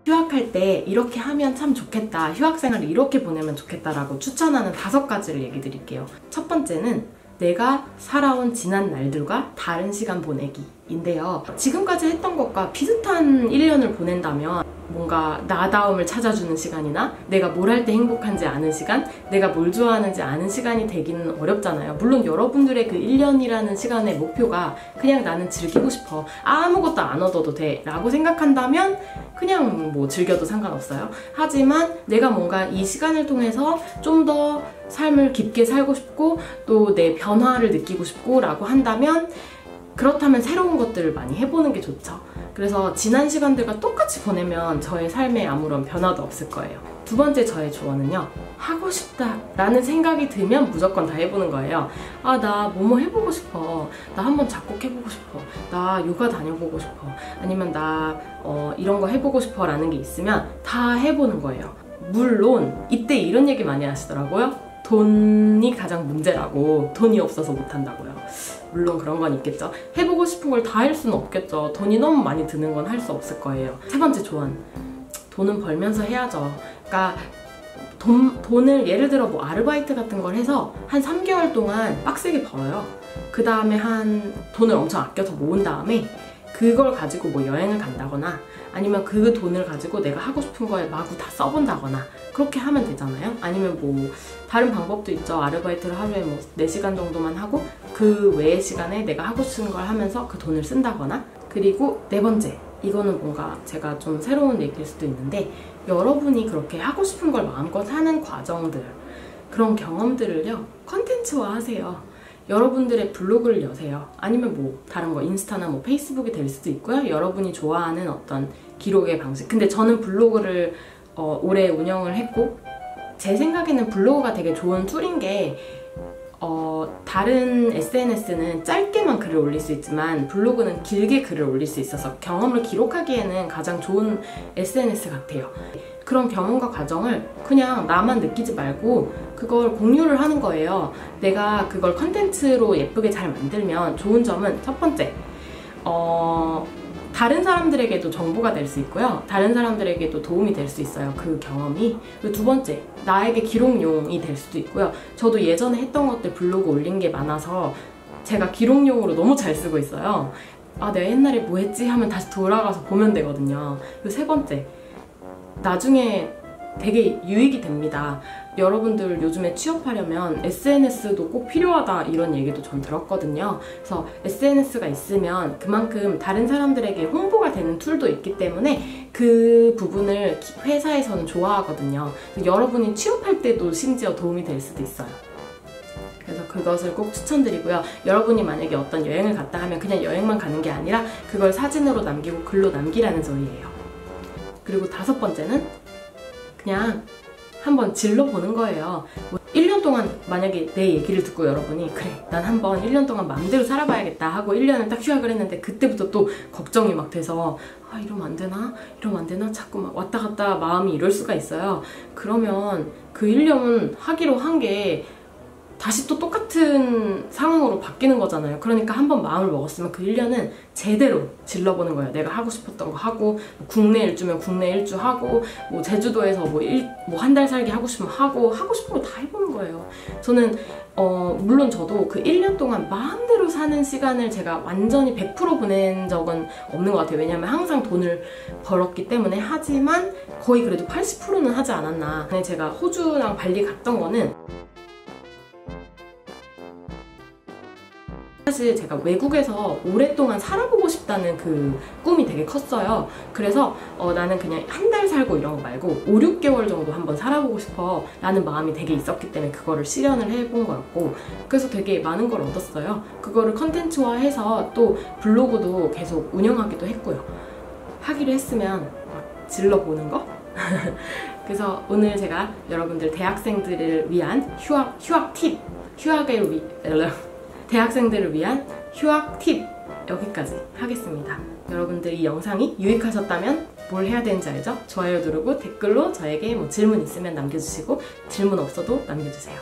휴학할 때 이렇게 하면 참 좋겠다, 휴학생활을 이렇게 보내면 좋겠다라고 추천하는 5가지를 얘기 드릴게요. 첫 번째는 내가 살아온 지난 날들과 다른 시간 보내기인데요. 지금까지 했던 것과 비슷한 1년을 보낸다면 뭔가 나다움을 찾아주는 시간이나 내가 뭘 할 때 행복한지 아는 시간, 내가 뭘 좋아하는지 아는 시간이 되기는 어렵잖아요. 물론 여러분들의 그 1년이라는 시간의 목표가 그냥 나는 즐기고 싶어, 아무것도 안 얻어도 돼 라고 생각한다면 그냥 뭐 즐겨도 상관없어요. 하지만 내가 뭔가 이 시간을 통해서 좀 더 삶을 깊게 살고 싶고 또 내 변화를 느끼고 싶고 라고 한다면, 그렇다면 새로운 것들을 많이 해보는 게 좋죠. 그래서 지난 시간들과 똑같이 보내면 저의 삶에 아무런 변화도 없을 거예요. 두 번째 저의 조언은요, 하고 싶다 라는 생각이 들면 무조건 다 해보는 거예요. 아, 나 뭐뭐 해보고 싶어, 나 한번 작곡해보고 싶어, 나 요가 다녀보고 싶어, 아니면 나 이런 거 해보고 싶어 라는 게 있으면 다 해보는 거예요. 물론 이때 이런 얘기 많이 하시더라고요. 돈이 가장 문제라고, 돈이 없어서 못한다고요. 물론 그런 건 있겠죠. 해보고 싶은 걸 다 할 수는 없겠죠. 돈이 너무 많이 드는 건 할 수 없을 거예요. 세 번째 조언, 돈은 벌면서 해야죠. 그러니까 돈을 예를 들어 뭐 아르바이트 같은 걸 해서 한 3개월 동안 빡세게 벌어요. 그 다음에 돈을 엄청 아껴서 모은 다음에 그걸 가지고 뭐 여행을 간다거나 아니면 그 돈을 가지고 내가 하고 싶은 거에 마구 다 써본다거나 그렇게 하면 되잖아요. 아니면 뭐 다른 방법도 있죠. 아르바이트를 하루에 뭐 4시간 정도만 하고 그 외의 시간에 내가 하고 싶은 걸 하면서 그 돈을 쓴다거나. 그리고 네 번째, 이거는 뭔가 제가 좀 새로운 얘기일 수도 있는데, 여러분이 그렇게 하고 싶은 걸 마음껏 하는 과정들, 그런 경험들을요 컨텐츠화 하세요. 여러분들의 블로그를 여세요. 아니면 뭐 다른 거 인스타나 뭐 페이스북이 될 수도 있고요. 여러분이 좋아하는 어떤 기록의 방식. 근데 저는 블로그를 오래 운영을 했고, 제 생각에는 블로그가 되게 좋은 툴인 게 다른 SNS는 짧게만 글을 올릴 수 있지만 블로그는 길게 글을 올릴 수 있어서 경험을 기록하기에는 가장 좋은 SNS 같아요. 그런 경험과 과정을 그냥 나만 느끼지 말고 그걸 공유를 하는 거예요. 내가 그걸 컨텐츠로 예쁘게 잘 만들면 좋은 점은, 첫 번째, 다른 사람들에게도 정보가 될 수 있고요. 다른 사람들에게도 도움이 될 수 있어요, 그 경험이. 그리고 두 번째, 나에게 기록용이 될 수도 있고요. 저도 예전에 했던 것들 블로그 올린 게 많아서 제가 기록용으로 너무 잘 쓰고 있어요. 아, 내가 옛날에 뭐 했지? 하면 다시 돌아가서 보면 되거든요. 그리고 세 번째, 나중에 되게 유익이 됩니다. 여러분들 요즘에 취업하려면 SNS도 꼭 필요하다 이런 얘기도 전 들었거든요. 그래서 SNS가 있으면 그만큼 다른 사람들에게 홍보가 되는 툴도 있기 때문에 그 부분을 회사에서는 좋아하거든요. 여러분이 취업할 때도 심지어 도움이 될 수도 있어요. 그래서 그것을 꼭 추천드리고요. 여러분이 만약에 어떤 여행을 갔다 하면 그냥 여행만 가는 게 아니라 그걸 사진으로 남기고 글로 남기라는 소리예요. 그리고 다섯 번째는 그냥 한번 질러보는 거예요. 뭐 1년 동안 만약에 내 얘기를 듣고 여러분이 그래, 난 한번 1년 동안 마음대로 살아봐야겠다 하고 1년을 딱 휴학을 했는데, 그때부터 또 걱정이 막 돼서 아, 이러면 안 되나? 이러면 안 되나? 자꾸 막 왔다 갔다 마음이 이럴 수가 있어요. 그러면 그 1년은 하기로 한 게 다시 또 똑같은 상황으로 바뀌는 거잖아요. 그러니까 한번 마음을 먹었으면 그 1년은 제대로 질러보는 거예요. 내가 하고 싶었던 거 하고, 뭐 국내 일주면 국내 일주 하고, 뭐 제주도에서 뭐 한 달 살기 하고 싶으면 하고, 하고 싶은 거 다 해보는 거예요. 저는 물론 저도 그 1년 동안 마음대로 사는 시간을 제가 완전히 100% 보낸 적은 없는 것 같아요. 왜냐면 항상 돈을 벌었기 때문에. 하지만 거의 그래도 80%는 하지 않았나. 근데 제가 호주랑 발리 갔던 거는 사실 제가 외국에서 오랫동안 살아보고 싶다는 그 꿈이 되게 컸어요. 그래서 나는 그냥 한 달 살고 이런 거 말고 5, 6개월 정도 한번 살아보고 싶어 라는 마음이 되게 있었기 때문에 그거를 실현을 해본 거였고, 그래서 되게 많은 걸 얻었어요. 그거를 컨텐츠화해서 또 블로그도 계속 운영하기도 했고요. 하기로 했으면 막 질러보는 거? 그래서 오늘 제가 여러분들 대학생들을 위한 휴학 팁! 대학생들을 위한 휴학 팁 여기까지 하겠습니다. 여러분들 이 영상이 유익하셨다면 뭘 해야 되는지 알죠? 좋아요 누르고 댓글로 저에게 뭐 질문 있으면 남겨주시고 질문 없어도 남겨주세요.